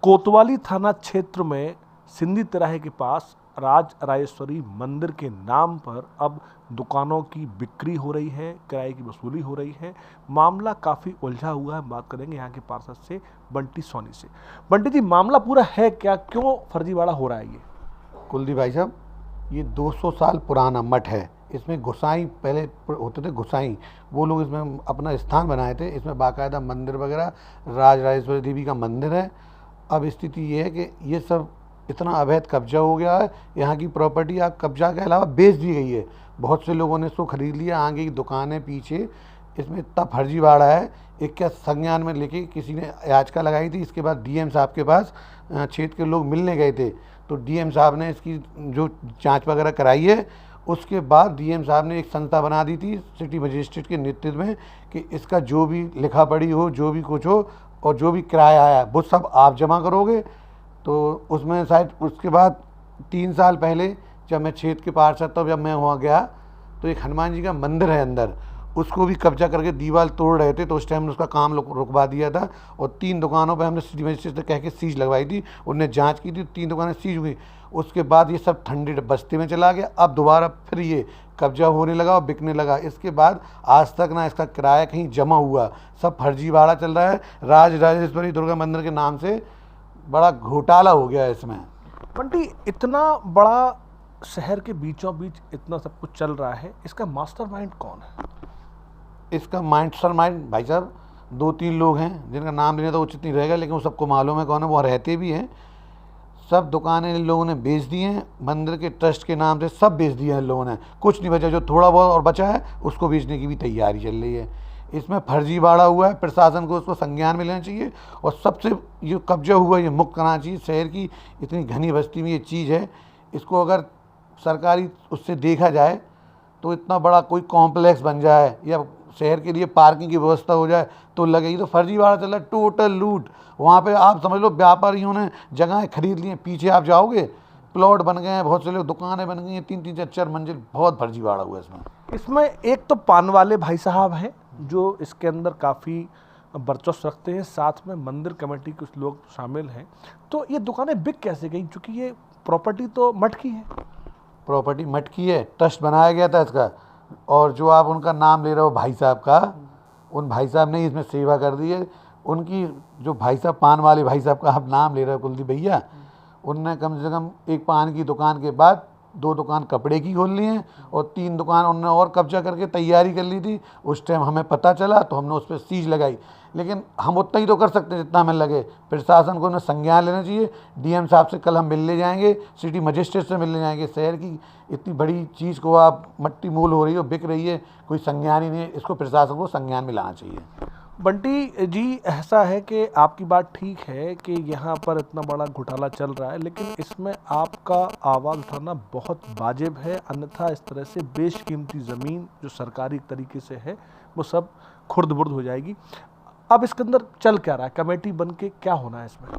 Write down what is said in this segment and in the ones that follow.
कोतवाली थाना क्षेत्र में सिंधी तिराहे के पास राज राजेश्वरी मंदिर के नाम पर अब दुकानों की बिक्री हो रही है, किराए की वसूली हो रही है। मामला काफ़ी उलझा हुआ है। बात करेंगे यहाँ के पार्षद से, बंटी सोनी से। बंटी जी, मामला पूरा है क्या? क्यों फर्जीवाड़ा हो रहा है ये? कुलदीप भाई साहब, ये 200 साल पुराना मठ है। इसमें गोसाई पहले होते थे, गोसाई वो लोग इसमें अपना स्थान बनाए थे। इसमें बाकायदा मंदिर वगैरह, राज राजेश्वरी देवी का मंदिर है। अब स्थिति ये है कि ये सब इतना अवैध कब्जा हो गया है। यहाँ की प्रॉपर्टी आप कब्जा के अलावा बेच दी गई है। बहुत से लोगों ने इसको खरीद लिया। आगे की दुकानें पीछे, इसमें इतना फर्जीवाड़ा है। एक क्या संज्ञान में लेके किसी ने याचिका लगाई थी। इसके बाद डीएम साहब के पास क्षेत्र के लोग मिलने गए थे, तो डीएम साहब ने इसकी जो जांच वगैरह कराई है। उसके बाद डीएम साहब ने एक संस्था बना दी थी सिटी मजिस्ट्रेट के नेतृत्व में कि इसका जो भी लिखा पढ़ी हो, जो भी कुछ हो और जो भी किराया आया वो सब आप जमा करोगे। तो उसमें शायद उसके बाद 3 साल पहले जब मैं क्षेत्र के पार्षद था, जब मैं वहाँ गया तो एक हनुमान जी का मंदिर है अंदर, उसको भी कब्जा करके दीवार तोड़ रहे थे। तो उस टाइम उसका काम रुकवा दिया था और 3 दुकानों पे हमने सिटी मजिस्ट्रेट से कह के सीज लगवाई थी। उनने जांच की थी, 3 दुकानें सीज हुई। उसके बाद ये सब ठंडी बस्ती में चला गया। अब दोबारा फिर ये कब्जा होने लगा और बिकने लगा। इसके बाद आज तक ना इसका किराया कहीं जमा हुआ, सब फर्जीवाड़ा चल रहा है। राज राजेश्वरी दुर्गा मंदिर के नाम से बड़ा घोटाला हो गया है इसमें। बंटी, इतना बड़ा शहर के बीचों बीच इतना सब कुछ चल रहा है, इसका मास्टरमाइंड कौन है? इसका मास्टरमाइंड भाई साहब 2-3 लोग हैं, जिनका नाम लेने तो उचित नहीं रहेगा, लेकिन वो सबको मालूम है कौन है। वो रहते भी हैं। सब दुकानें इन लोगों ने बेच दी हैं। मंदिर के ट्रस्ट के नाम से सब बेच दिया है इन लोगों ने। कुछ नहीं बचा। जो थोड़ा बहुत और बचा है उसको बेचने की भी तैयारी चल रही है। इसमें फर्जीवाड़ा हुआ है। प्रशासन को उसको संज्ञान में लेना चाहिए और सबसे जो कब्जा हुआ ये मुक्त करना चाहिए। शहर की इतनी घनी बस्ती में ये चीज़ है, इसको अगर सरकारी उससे देखा जाए तो इतना बड़ा कोई कॉम्प्लेक्स बन जाए या शहर के लिए पार्किंग की व्यवस्था हो जाए तो लगेगी। तो फर्जीवाड़ा चल रहा है, टोटल लूट। वहाँ पे आप समझ लो व्यापारियों ने जगहें खरीद ली हैं। पीछे आप जाओगे प्लॉट बन गए हैं, बहुत से लोग दुकानें बन गई हैं, 3-3 4-4 मंजिल। बहुत फर्जीवाड़ा हुआ इसमें। इसमें एक तो पान वाले भाई साहब हैं जो इसके अंदर काफ़ी वर्चस्व रखते हैं, साथ में मंदिर कमेटी कुछ लोग शामिल हैं। तो ये दुकानें बिक कैसे गई, चूँकि ये प्रॉपर्टी तो मठ की है? प्रॉपर्टी मठ की है, ट्रस्ट बनाया गया था इसका। और जो आप उनका नाम ले रहे हो भाई साहब का, उन भाई साहब ने इसमें सेवा कर दी है। उनकी जो भाई साहब, पान वाले भाई साहब का आप नाम ले रहे हो कुलदीप भैया, उनने कम से कम एक पान की दुकान के बाद 2 दुकान कपड़े की खोल ली हैं और 3 दुकान उनने और कब्जा करके तैयारी कर ली थी। उस टाइम हमें पता चला तो हमने उस पर सीज लगाई। लेकिन हम उतना ही तो कर सकते हैं जितना हमें लगे। प्रशासन को उन्हें संज्ञान लेना चाहिए। डीएम साहब से कल हम मिलने जाएंगे, सिटी मजिस्ट्रेट से मिलने जाएंगे। शहर की इतनी बड़ी चीज़ को आप मट्टी मोल हो रही है, बिक रही है, कोई संज्ञान ही नहीं है। इसको प्रशासन को संज्ञान में लाना चाहिए। बंटी जी, ऐसा है कि आपकी बात ठीक है कि यहाँ पर इतना बड़ा घोटाला चल रहा है, लेकिन इसमें आपका आवाज़ उठाना बहुत वाजिब है। अन्यथा इस तरह से बेशकीमती ज़मीन जो सरकारी तरीके से है वो सब खुर्द-बुर्द हो जाएगी। अब इसके अंदर चल क्या रहा है? कमेटी बन के क्या होना है इसमें?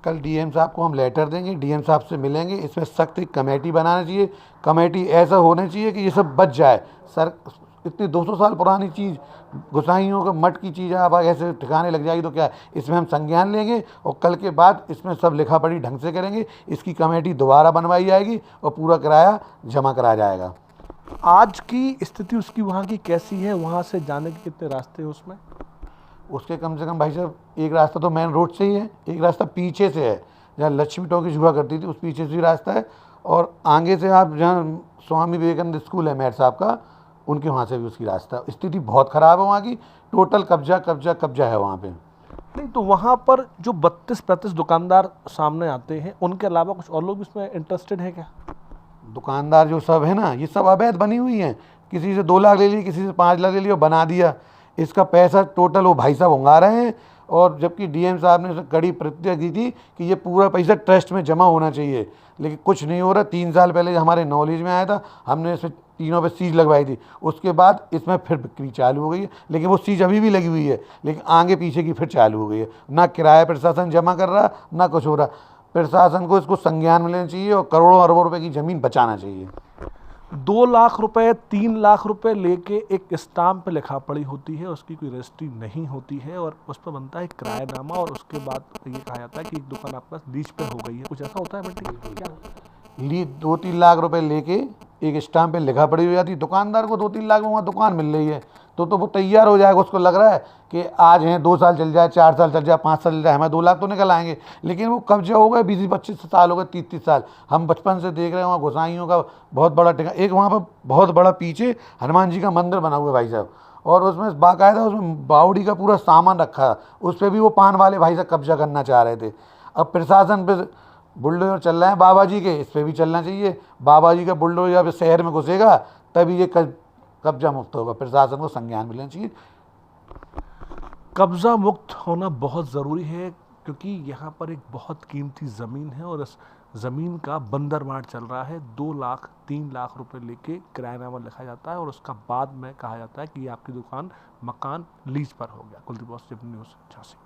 कल डीएम साहब को हम लेटर देंगे, डीएम साहब से मिलेंगे। इसमें सख्त एक कमेटी बनाना चाहिए। कमेटी ऐसा होना चाहिए कि ये सब बच जाए। सर, इतनी 200 साल पुरानी चीज़, गोसाइयों का मठ की चीज़ आप ऐसे ठिकाने लग जाएगी तो क्या? इसमें हम संज्ञान लेंगे और कल के बाद इसमें सब लिखा पढ़ी ढंग से करेंगे। इसकी कमेटी दोबारा बनवाई जाएगी और पूरा किराया जमा कराया जाएगा। आज की स्थिति उसकी वहाँ की कैसी है? वहाँ से जाने के कितने रास्ते हैं उसमें? उसके कम से कम भाई साहब एक रास्ता तो मेन रोड से ही है, एक रास्ता पीछे से है जहाँ लक्ष्मी टॉकीज हुआ करती थी, उस पीछे से ही रास्ता है। और आगे से आप जहाँ स्वामी विवेकानंद स्कूल है मेयर साहब का, उनके वहाँ से भी उसकी रास्ता। स्थिति बहुत ख़राब है वहाँ की। टोटल कब्जा कब्जा कब्जा है वहाँ पे। नहीं तो वहाँ पर जो 32-35 दुकानदार सामने आते हैं, उनके अलावा कुछ और लोग इसमें इंटरेस्टेड है क्या? दुकानदार जो सब है ना, ये सब अवैध बनी हुई हैं। किसी से 2 लाख ले लिए, किसी से 5 लाख ले लिए और बना दिया। इसका पैसा टोटल वो भाई साहब उंगा रहे हैं। और जबकि डीएम साहब ने उसे कड़ी प्रतिज्ञा की थी कि ये पूरा पैसा ट्रस्ट में जमा होना चाहिए, लेकिन कुछ नहीं हो रहा। 3 साल पहले हमारे नॉलेज में आया था, हमने इस तीनों पे सीज लगवाई थी। उसके बाद इसमें फिर बिक्री चालू हो गई है, लेकिन वो सीज अभी भी लगी हुई है, लेकिन आगे पीछे की फिर चालू हो गई है। ना किराया प्रशासन जमा कर रहा, ना कुछ हो रहा। प्रशासन को इसको संज्ञान में लेना चाहिए और करोड़ों अरबों रुपए की ज़मीन बचाना चाहिए। 2 लाख रुपए 3 लाख रुपए लेके एक स्टाम्प पे लिखा पड़ी होती है, उसकी कोई रजिस्ट्री नहीं होती है और उस पर बनता है किरायानामा और उसके बाद ये कहा जाता है कि एक दुकान आपके पास लीज पे हो गई है। कुछ ऐसा होता है बंटी क्या? ली 2-3 लाख रुपए लेके एक स्टाम्प पे लिखा पड़ी हो जाती है। दुकानदार को 2-3 लाख में वहाँ दुकान मिल रही है तो वो तैयार हो जाएगा। उसको लग रहा है कि आज हैं 2 साल चल जाए, 4 साल चल जाए, 5 साल चल जाए, हमें 2 लाख तो निकल आएंगे। लेकिन वो कब्जा हो गए 20-25 साल हो गए, 30-30 साल। हम बचपन से देख रहे हैं वहाँ गोसाइयों का बहुत बड़ा टिका, एक वहाँ पर बहुत बड़ा पीछे हनुमान जी का मंदिर बना हुआ है भाई साहब, और उसमें बाकायदा उसमें बावड़ी का पूरा सामान रखा है। उस पर भी वो पान वाले भाई साहब कब्जा करना चाह रहे थे। अब प्रशासन पे बुलडोजर चल रहे हैं बाबा जी के, इस पे भी चलना चाहिए। बाबा जी का बुलडोजर जब शहर में घुसेगा तभी ये कब्जा मुक्त होगा। प्रशासन को संज्ञान मिलना चाहिए। कब्जा मुक्त होना बहुत ज़रूरी है क्योंकि यहाँ पर एक बहुत कीमती ज़मीन है और इस ज़मीन का बंदरबांट चल रहा है। 2 लाख 3 लाख रुपए लेके किरायानामा लिखा जाता है और उसका बाद में कहा जाता है कि ये आपकी दुकान मकान लीज पर हो गया। Kuldeep boss, news Jhansi.